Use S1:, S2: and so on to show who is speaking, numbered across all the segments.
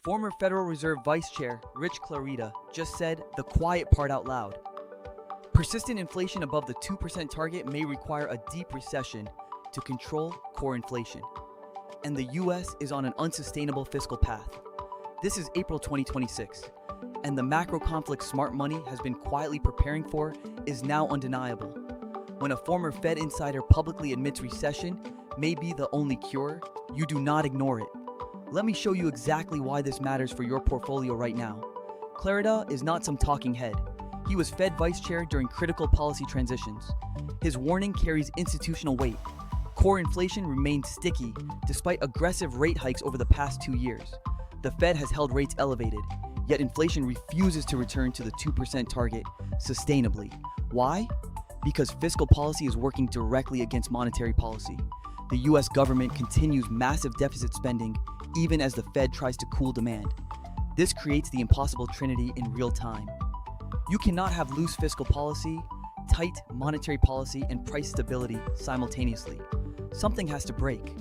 S1: Former Federal Reserve Vice Chair Rich Clarida just said the quiet part out loud. Persistent inflation above the 2% target may require a deep recession to control core inflation. And the US is on an unsustainable fiscal path. This is April 2026, and the macro conflict smart money has been quietly preparing for is now undeniable. When a former Fed insider publicly admits recession may be the only cure, you do not ignore it. Let me show you exactly why this matters for your portfolio right now. Clarida is not some talking head. He was Fed vice chair during critical policy transitions. His warning carries institutional weight. Core inflation remains sticky despite aggressive rate hikes over the past 2 years. The Fed has held rates elevated, yet inflation refuses to return to the 2% target sustainably. Why? Because fiscal policy is working directly against monetary policy. The US government continues massive deficit spending even as the Fed tries to cool demand. This creates the impossible trinity in real time. You cannot have loose fiscal policy, tight monetary policy, and price stability simultaneously. Something has to break.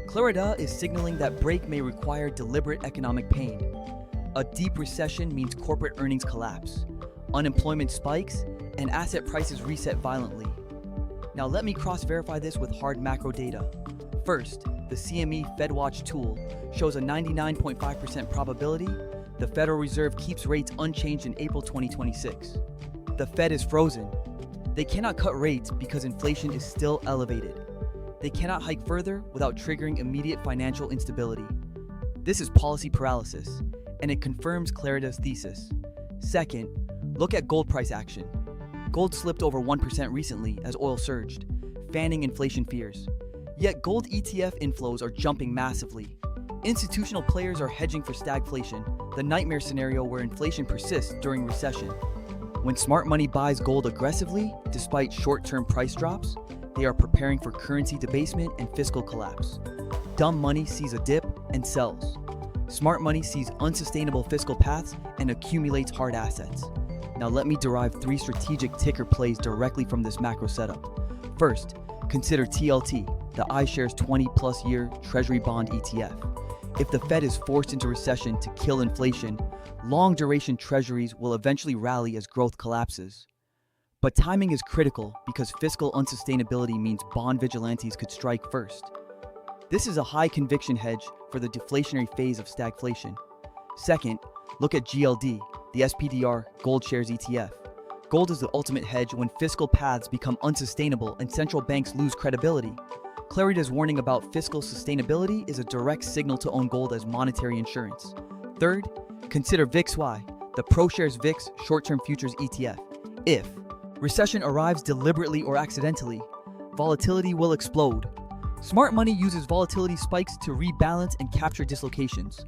S1: Clarida is signaling that break may require deliberate economic pain. A deep recession means corporate earnings collapse, unemployment spikes, and asset prices reset violently. Now let me cross-verify this with hard macro data. First, the CME FedWatch tool shows a 99.5% probability the Federal Reserve keeps rates unchanged in April 2026. The Fed is frozen. They cannot cut rates because inflation is still elevated. They cannot hike further without triggering immediate financial instability. This is policy paralysis, and it confirms Clarida's thesis. Second, look at gold price action. Gold slipped over 1% recently as oil surged, fanning inflation fears. Yet gold ETF inflows are jumping massively. Institutional players are hedging for stagflation, the nightmare scenario where inflation persists during recession. When smart money buys gold aggressively, despite short-term price drops, they are preparing for currency debasement and fiscal collapse. Dumb money sees a dip and sells. Smart money sees unsustainable fiscal paths and accumulates hard assets. Now let me derive 3 strategic ticker plays directly from this macro setup. First, consider TLT, the iShares 20-plus year Treasury bond ETF. If the Fed is forced into recession to kill inflation, long-duration treasuries will eventually rally as growth collapses. But timing is critical because fiscal unsustainability means bond vigilantes could strike first. This is a high-conviction hedge for the deflationary phase of stagflation. Second, look at GLD, the SPDR Gold Shares ETF. Gold is the ultimate hedge when fiscal paths become unsustainable and central banks lose credibility. Clarida's warning about fiscal sustainability is a direct signal to own gold as monetary insurance. Third, consider VIXY, the ProShares VIX short-term futures ETF. If recession arrives deliberately or accidentally, volatility will explode. Smart money uses volatility spikes to rebalance and capture dislocations.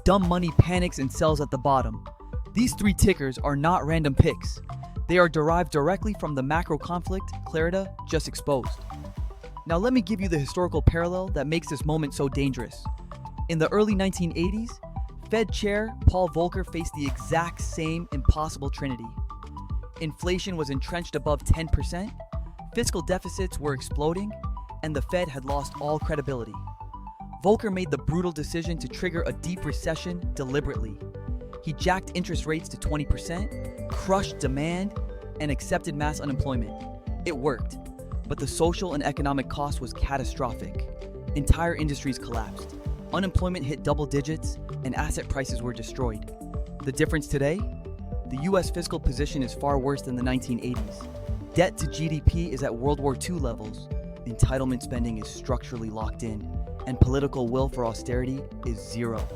S1: Dumb money panics and sells at the bottom. These 3 tickers are not random picks. They are derived directly from the macro conflict Clarida just exposed. Now let me give you the historical parallel that makes this moment so dangerous. In the early 1980s, Fed Chair Paul Volcker faced the exact same impossible trinity. Inflation was entrenched above 10%, fiscal deficits were exploding, and the Fed had lost all credibility. Volcker made the brutal decision to trigger a deep recession deliberately. He jacked interest rates to 20%, crushed demand, and accepted mass unemployment. It worked, but the social and economic cost was catastrophic. Entire industries collapsed. Unemployment hit double digits, and asset prices were destroyed. The difference today? The US fiscal position is far worse than the 1980s. Debt to GDP is at World War II levels. Entitlement spending is structurally locked in, and political will for austerity is zero.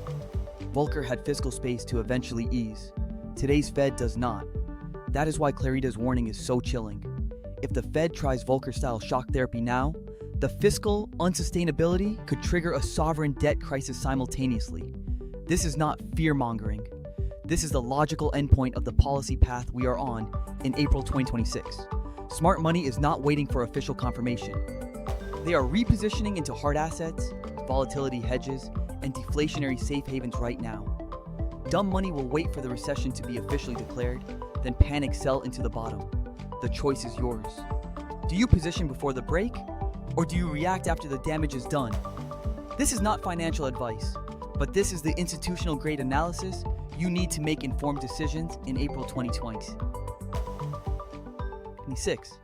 S1: Volcker had fiscal space to eventually ease. Today's Fed does not. That is why Clarida's warning is so chilling. If the Fed tries Volcker-style shock therapy now, the fiscal unsustainability could trigger a sovereign debt crisis simultaneously. This is not fear-mongering. This is the logical endpoint of the policy path we are on in April 2026. Smart money is not waiting for official confirmation. They are repositioning into hard assets, volatility hedges, and deflationary safe havens right now. Dumb money will wait for the recession to be officially declared, then panic sell into the bottom. The choice is yours. Do you position before the break, or do you react after the damage is done? This is not financial advice, But this is the institutional grade analysis you need to make informed decisions in April 2026.